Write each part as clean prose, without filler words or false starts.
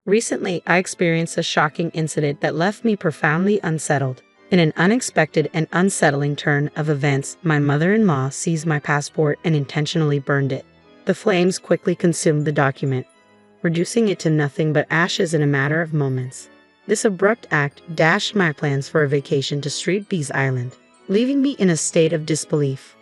Recently, I experienced a shocking incident that left me profoundly unsettled. In an unexpected and unsettling turn of events, my mother-in-law seized my passport and intentionally burned it. The flames quickly consumed the document, reducing it to nothing but ashes in a matter of moments. This abrupt act dashed my plans for a vacation to Street Bees Island, leaving me in a state of disbelief.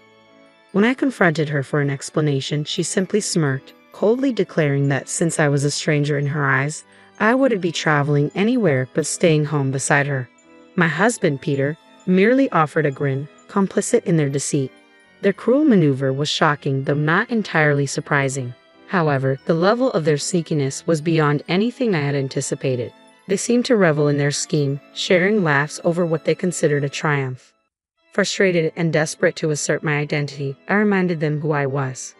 When I confronted her for an explanation, she simply smirked, coldly declaring that since I was a stranger in her eyes, I wouldn't be traveling anywhere but staying home beside her. My husband, Peter, merely offered a grin, complicit in their deceit. Their cruel maneuver was shocking, though not entirely surprising. However, the level of their sneakiness was beyond anything I had anticipated. They seemed to revel in their scheme, sharing laughs over what they considered a triumph. Frustrated and desperate to assert my identity, I reminded them who I was.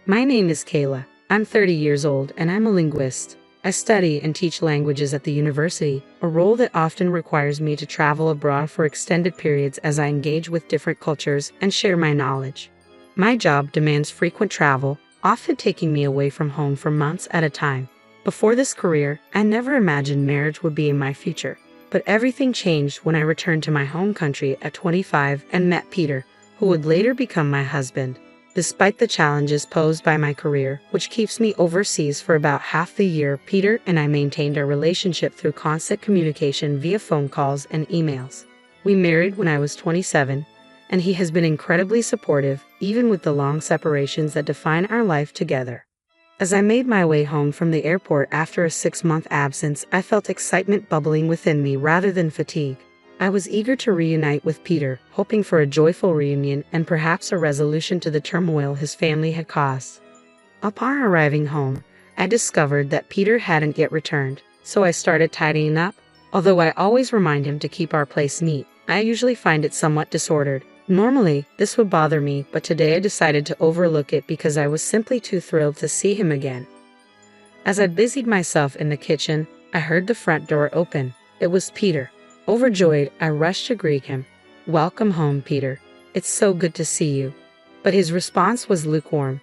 My name is Kayla. I'm 30 years old and I'm a linguist. I study and teach languages at the university, a role that often requires me to travel abroad for extended periods as I engage with different cultures and share my knowledge. My job demands frequent travel, often taking me away from home for months at a time. Before this career, I never imagined marriage would be in my future. But everything changed when I returned to my home country at 25 and met Peter, who would later become my husband. Despite the challenges posed by my career, which keeps me overseas for about half the year, Peter and I maintained our relationship through constant communication via phone calls and emails. We married when I was 27, and he has been incredibly supportive, even with the long separations that define our life together. As I made my way home from the airport after a 6-month absence, I felt excitement bubbling within me rather than fatigue. I was eager to reunite with Peter, hoping for a joyful reunion and perhaps a resolution to the turmoil his family had caused. Upon arriving home, I discovered that Peter hadn't yet returned, so I started tidying up. Although I always remind him to keep our place neat, I usually find it somewhat disordered. Normally, this would bother me, but today I decided to overlook it because I was simply too thrilled to see him again. As I busied myself in the kitchen, I heard the front door open. It was Peter. Overjoyed, I rushed to greet him. "Welcome home, Peter. It's so good to see you." But his response was lukewarm.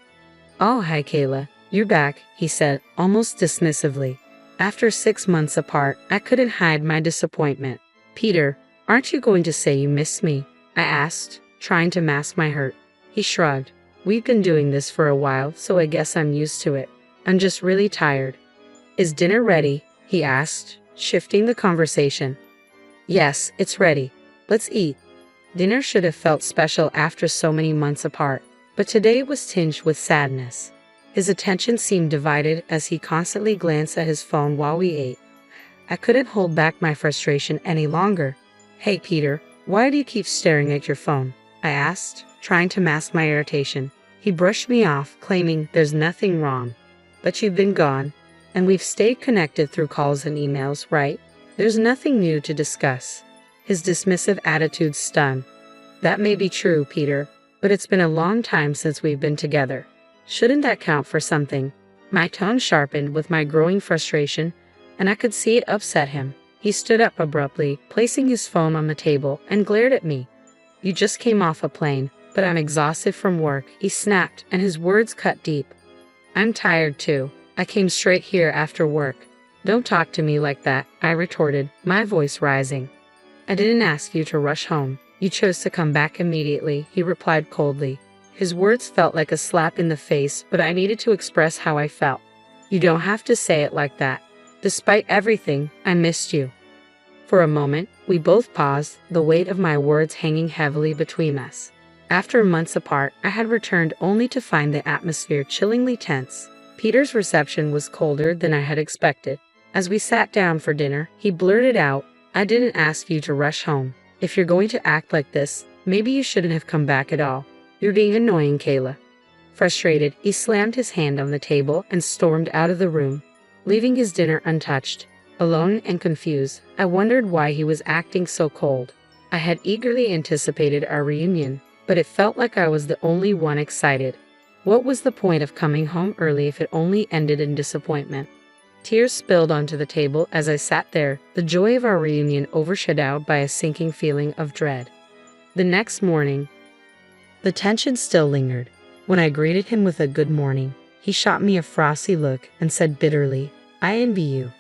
"Oh, hi, Kayla. You're back," he said, almost dismissively. After 6 months apart, I couldn't hide my disappointment. "Peter, aren't you going to say you miss me?" I asked, trying to mask my hurt. He shrugged. "We've been doing this for a while, so I guess I'm used to it. I'm just really tired." "Is dinner ready?" he asked, shifting the conversation. "Yes, it's ready. Let's eat." Dinner should have felt special after so many months apart, but today was tinged with sadness. His attention seemed divided as he constantly glanced at his phone while we ate. I couldn't hold back my frustration any longer. "Hey, Peter. Why do you keep staring at your phone?" I asked, trying to mask my irritation. He brushed me off, claiming there's nothing wrong. "But you've been gone, and we've stayed connected through calls and emails, right? There's nothing new to discuss." His dismissive attitude stung. "That may be true, Peter, but it's been a long time since we've been together. Shouldn't that count for something?" My tone sharpened with my growing frustration, and I could see it upset him. He stood up abruptly, placing his phone on the table, and glared at me. "You just came off a plane, but I'm exhausted from work," he snapped, and his words cut deep. "I'm tired too. I came straight here after work." "Don't talk to me like that," I retorted, my voice rising. "I didn't ask you to rush home. You chose to come back immediately," he replied coldly. His words felt like a slap in the face, but I needed to express how I felt. "You don't have to say it like that. Despite everything, I missed you." For a moment, we both paused, the weight of my words hanging heavily between us. After months apart, I had returned only to find the atmosphere chillingly tense. Peter's reception was colder than I had expected. As we sat down for dinner, he blurted out, "I didn't ask you to rush home. If you're going to act like this, maybe you shouldn't have come back at all. You're being annoying, Kayla." Frustrated, he slammed his hand on the table and stormed out of the room, leaving his dinner untouched. Alone and confused, I wondered why he was acting so cold. I had eagerly anticipated our reunion, but it felt like I was the only one excited. What was the point of coming home early if it only ended in disappointment? Tears spilled onto the table as I sat there, the joy of our reunion overshadowed by a sinking feeling of dread. The next morning, the tension still lingered. When I greeted him with a good morning, he shot me a frosty look and said bitterly, "I envy you.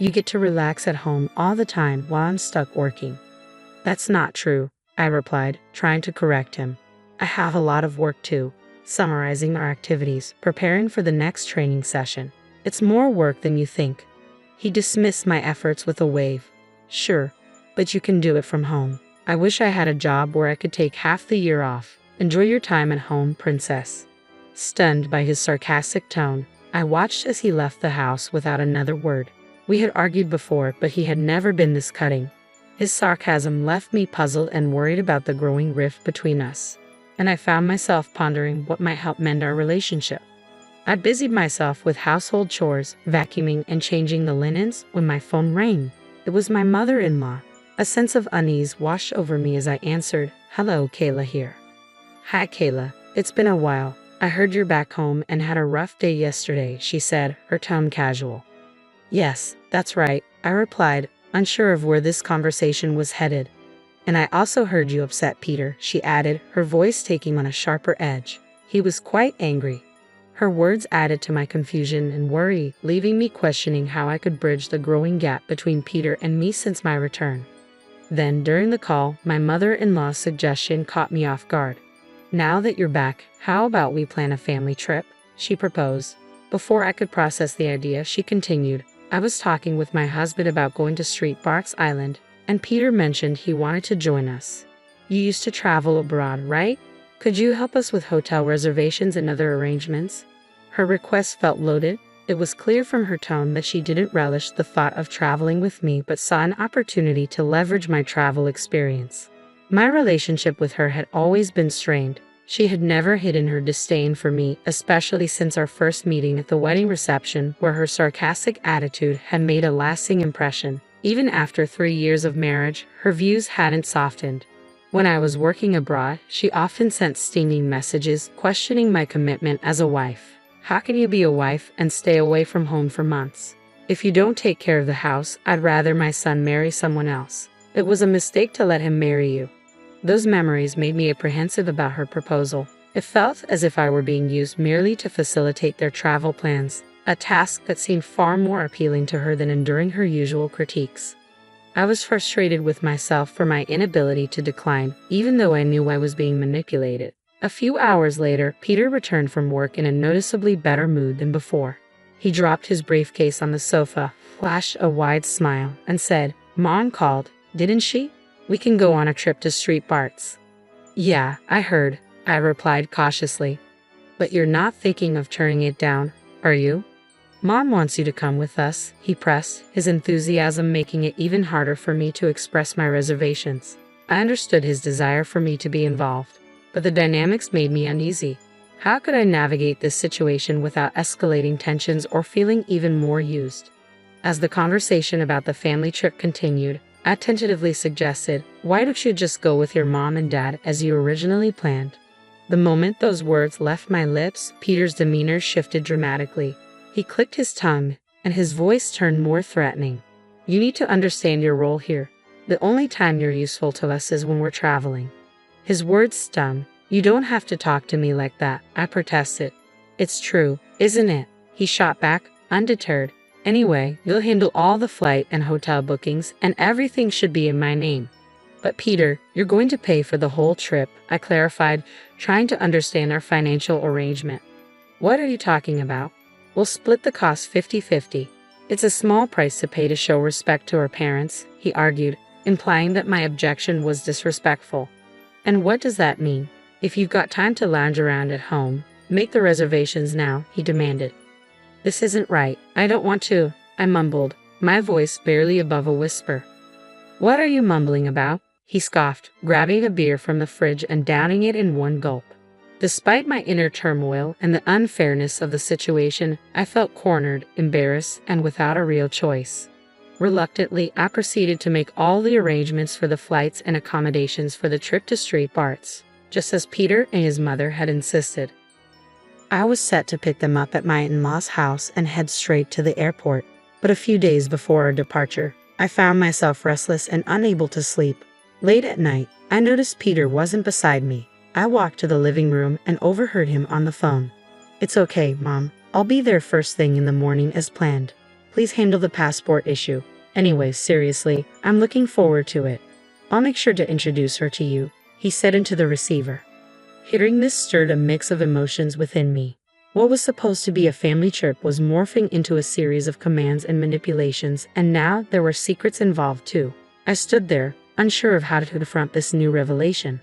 You get to relax at home all the time while I'm stuck working." "That's not true," I replied, trying to correct him. "I have a lot of work too, summarizing our activities, preparing for the next training session. It's more work than you think." He dismissed my efforts with a wave. "Sure, but you can do it from home. I wish I had a job where I could take half the year off. Enjoy your time at home, princess." Stunned by his sarcastic tone, I watched as he left the house without another word. We had argued before, but he had never been this cutting. His sarcasm left me puzzled and worried about the growing rift between us, and I found myself pondering what might help mend our relationship. I busied myself with household chores, vacuuming and changing the linens when my phone rang. It was my mother-in-law. A sense of unease washed over me as I answered. "Hello, Kayla here." "Hi, Kayla. It's been a while. I heard you're back home and had a rough day yesterday," she said, her tone casual. "Yes, that's right," I replied, unsure of where this conversation was headed. "And I also heard you upset Peter," she added, her voice taking on a sharper edge. "He was quite angry." Her words added to my confusion and worry, leaving me questioning how I could bridge the growing gap between Peter and me since my return. Then, during the call, my mother-in-law's suggestion caught me off guard. "Now that you're back, how about we plan a family trip?" she proposed. Before I could process the idea, she continued. "I was talking with my husband about going to Street Barks Island, and Peter mentioned he wanted to join us. You used to travel abroad, right? Could you help us with hotel reservations and other arrangements?" Her request felt loaded. It was clear from her tone that she didn't relish the thought of traveling with me but saw an opportunity to leverage my travel experience. My relationship with her had always been strained. She had never hidden her disdain for me, especially since our first meeting at the wedding reception, where her sarcastic attitude had made a lasting impression. Even after 3 years of marriage, her views hadn't softened. When I was working abroad, she often sent stinging messages questioning my commitment as a wife. "How can you be a wife and stay away from home for months? If you don't take care of the house, I'd rather my son marry someone else. It was a mistake to let him marry you." Those memories made me apprehensive about her proposal. It felt as if I were being used merely to facilitate their travel plans, a task that seemed far more appealing to her than enduring her usual critiques. I was frustrated with myself for my inability to decline, even though I knew I was being manipulated. A few hours later, Peter returned from work in a noticeably better mood than before. He dropped his briefcase on the sofa, flashed a wide smile, and said, "Mom called, didn't she? We can go on a trip to Street Barts." "Yeah, I heard," I replied cautiously. "But you're not thinking of turning it down, are you?" "Mom wants you to come with us," he pressed, his enthusiasm making it even harder for me to express my reservations. I understood his desire for me to be involved, but the dynamics made me uneasy. How could I navigate this situation without escalating tensions or feeling even more used? As the conversation about the family trip continued, I tentatively suggested, "Why don't you just go with your mom and dad as you originally planned?" The moment those words left my lips, Peter's demeanor shifted dramatically. He clicked his tongue, and his voice turned more threatening. "You need to understand your role here. The only time you're useful to us is when we're traveling." His words stung. "You don't have to talk to me like that," I protested. "It's true, isn't it?" he shot back, undeterred. "Anyway, you'll handle all the flight and hotel bookings, and everything should be in my name." "But Peter, you're going to pay for the whole trip," I clarified, trying to understand our financial arrangement. "What are you talking about? We'll split the cost 50-50. It's a small price to pay to show respect to our parents," he argued, implying that my objection was disrespectful. "And what does that mean? If you've got time to lounge around at home, make the reservations now," he demanded. "This isn't right. I don't want to," I mumbled, my voice barely above a whisper. "What are you mumbling about?" he scoffed, grabbing a beer from the fridge and downing it in one gulp. Despite my inner turmoil and the unfairness of the situation, I felt cornered, embarrassed, and without a real choice. Reluctantly, I proceeded to make all the arrangements for the flights and accommodations for the trip to Street Barts, just as Peter and his mother had insisted. I was set to pick them up at my in-law's house and head straight to the airport, but a few days before our departure, I found myself restless and unable to sleep. Late at night, I noticed Peter wasn't beside me. I walked to the living room and overheard him on the phone. "It's okay, Mom. I'll be there first thing in the morning as planned." Please handle the passport issue. Anyway, seriously, I'm looking forward to it. I'll make sure to introduce her to you," he said into the receiver. Hearing this stirred a mix of emotions within me. What was supposed to be a family trip was morphing into a series of commands and manipulations, and now there were secrets involved too. I stood there, unsure of how to confront this new revelation.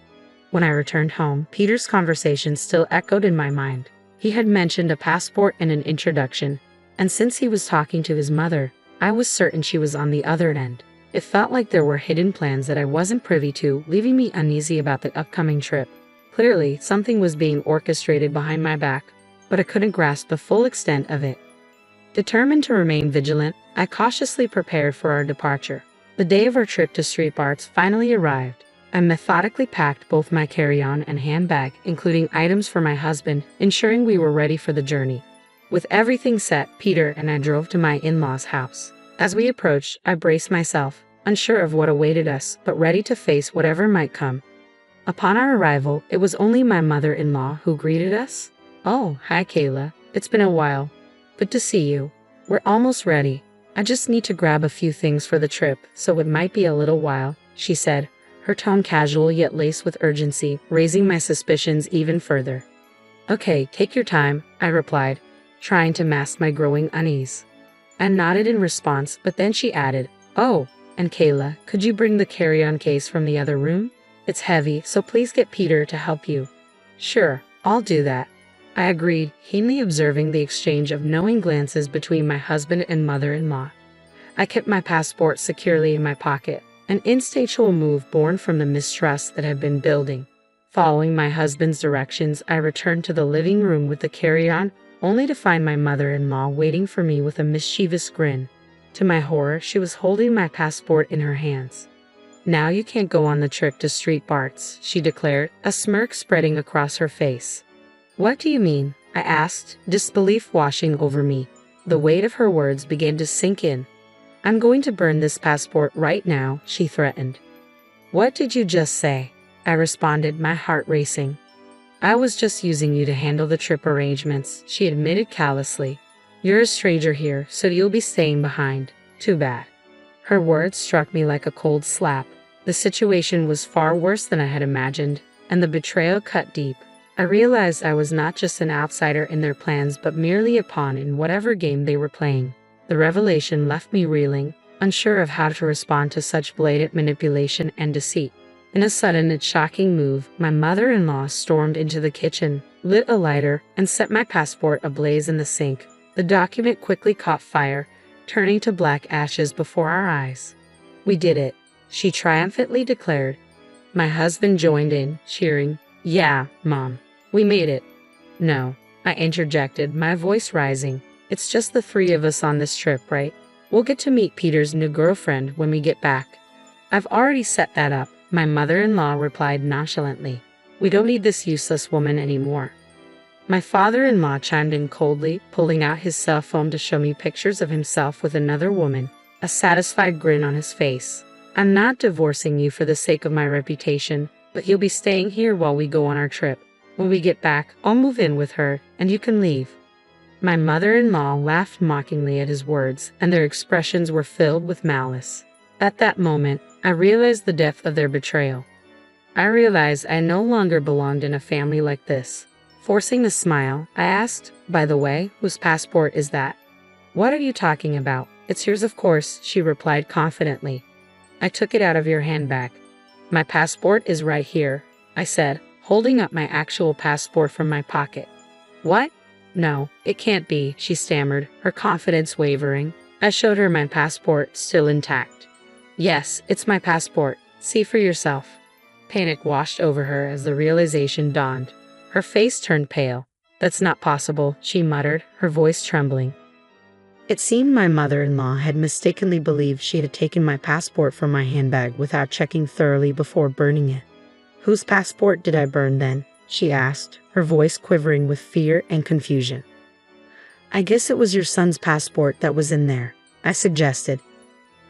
When I returned home, Peter's conversation still echoed in my mind. He had mentioned a passport and an introduction, and since he was talking to his mother, I was certain she was on the other end. It felt like there were hidden plans that I wasn't privy to, leaving me uneasy about the upcoming trip. Clearly, something was being orchestrated behind my back, but I couldn't grasp the full extent of it. Determined to remain vigilant, I cautiously prepared for our departure. The day of our trip to Street Arts finally arrived. I methodically packed both my carry-on and handbag, including items for my husband, ensuring we were ready for the journey. With everything set, Peter and I drove to my in-laws' house. As we approached, I braced myself, unsure of what awaited us, but ready to face whatever might come. Upon our arrival, it was only my mother-in-law who greeted us. "Oh, hi Kayla. It's been a while. Good to see you. We're almost ready. I just need to grab a few things for the trip, so it might be a little while," she said, her tone casual yet laced with urgency, raising my suspicions even further. "Okay, take your time," I replied, trying to mask my growing unease. I nodded in response, but then she added, "Oh, and Kayla, could you bring the carry-on case from the other room? It's heavy, so please get Peter to help you." "Sure, I'll do that," I agreed, keenly observing the exchange of knowing glances between my husband and mother-in-law. I kept my passport securely in my pocket, an instinctual move born from the mistrust that had been building. Following my husband's directions, I returned to the living room with the carry-on, only to find my mother-in-law waiting for me with a mischievous grin. To my horror, she was holding my passport in her hands. "Now you can't go on the trip to Street Arts," she declared, a smirk spreading across her face. "What do you mean?" I asked, disbelief washing over me. The weight of her words began to sink in. "I'm going to burn this passport right now," she threatened. "What did you just say?" I responded, my heart racing. "I was just using you to handle the trip arrangements," she admitted callously. "You're a stranger here, so you'll be staying behind. Too bad." Her words struck me like a cold slap. The situation was far worse than I had imagined, and the betrayal cut deep. I realized I was not just an outsider in their plans, but merely a pawn in whatever game they were playing. The revelation left me reeling, unsure of how to respond to such blatant manipulation and deceit. In a sudden and shocking move, my mother-in-law stormed into the kitchen, lit a lighter, and set my passport ablaze in the sink. The document quickly caught fire, turning to black ashes before our eyes. "We did it," she triumphantly declared. My husband joined in, cheering, "Yeah, Mom, we made it." "No," I interjected, my voice rising. "It's just the three of us on this trip, right? We'll get to meet Peter's new girlfriend when we get back." "I've already set that up," my mother-in-law replied nonchalantly. "We don't need this useless woman anymore." My father-in-law chimed in coldly, pulling out his cell phone to show me pictures of himself with another woman, a satisfied grin on his face. "I'm not divorcing you for the sake of my reputation, but you'll be staying here while we go on our trip. When we get back, I'll move in with her, and you can leave." My mother-in-law laughed mockingly at his words, and their expressions were filled with malice. At that moment, I realized the depth of their betrayal. I realized I no longer belonged in a family like this. Forcing a smile, I asked, "By the way, whose passport is that?" "What are you talking about? It's yours, of course," she replied confidently. "I took it out of your handbag." "My passport is right here," I said, holding up my actual passport from my pocket. "What? No, it can't be," she stammered, her confidence wavering. I showed her my passport, still intact. "Yes, it's my passport. See for yourself." Panic washed over her as the realization dawned. Her face turned pale. "That's not possible," she muttered, her voice trembling. It seemed my mother-in-law had mistakenly believed she had taken my passport from my handbag without checking thoroughly before burning it. "Whose passport did I burn then?" she asked, her voice quivering with fear and confusion. "I guess it was your son's passport that was in there," I suggested.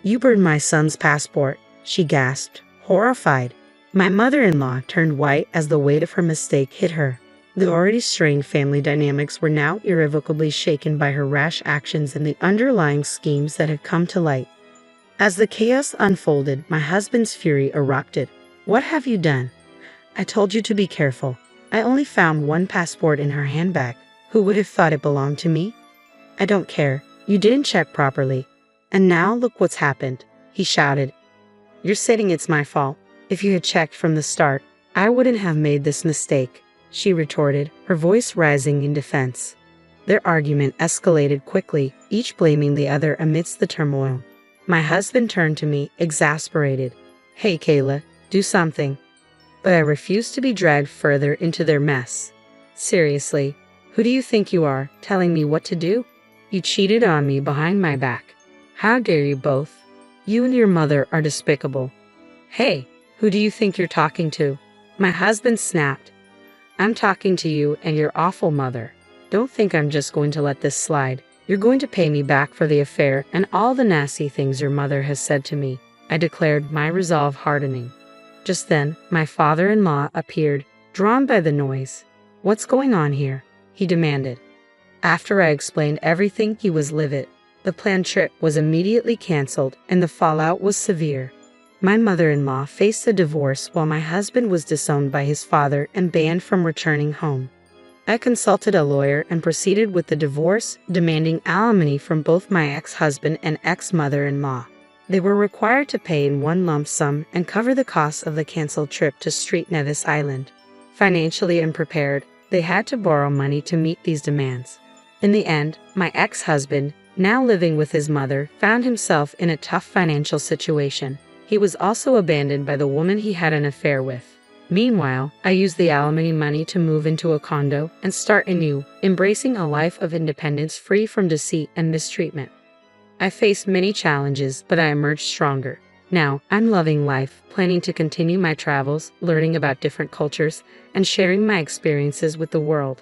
"You burned my son's passport," she gasped, horrified. My mother-in-law turned white as the weight of her mistake hit her. The already strained family dynamics were now irrevocably shaken by her rash actions and the underlying schemes that had come to light. As the chaos unfolded, my husband's fury erupted. "What have you done? I told you to be careful. I only found one passport in her handbag. Who would have thought it belonged to me? I don't care. You didn't check properly. And now look what's happened," he shouted. "You're saying it's my fault. If you had checked from the start, I wouldn't have made this mistake," she retorted, her voice rising in defense. Their argument escalated quickly, each blaming the other amidst the turmoil. My husband turned to me, exasperated. "Hey, Kayla, do something." But I refused to be dragged further into their mess. "Seriously, who do you think you are, telling me what to do? You cheated on me behind my back. How dare you both? You and your mother are despicable." "Hey, who do you think you're talking to?" My husband snapped. "I'm talking to you and your awful mother. Don't think I'm just going to let this slide. You're going to pay me back for the affair and all the nasty things your mother has said to me," I declared, my resolve hardening. Just then, my father-in-law appeared, drawn by the noise. "What's going on here?" he demanded. After I explained everything, he was livid. The planned trip was immediately canceled, and the fallout was severe. My mother-in-law faced a divorce while my husband was disowned by his father and banned from returning home. I consulted a lawyer and proceeded with the divorce, demanding alimony from both my ex-husband and ex-mother-in-law. They were required to pay in one lump sum and cover the costs of the canceled trip to Street Nevis Island. Financially unprepared, they had to borrow money to meet these demands. In the end, my ex-husband, now living with his mother, found himself in a tough financial situation. He was also abandoned by the woman he had an affair with. Meanwhile, I used the alimony money to move into a condo and start anew, embracing a life of independence free from deceit and mistreatment. I faced many challenges, but I emerged stronger. Now, I'm loving life, planning to continue my travels, learning about different cultures, and sharing my experiences with the world.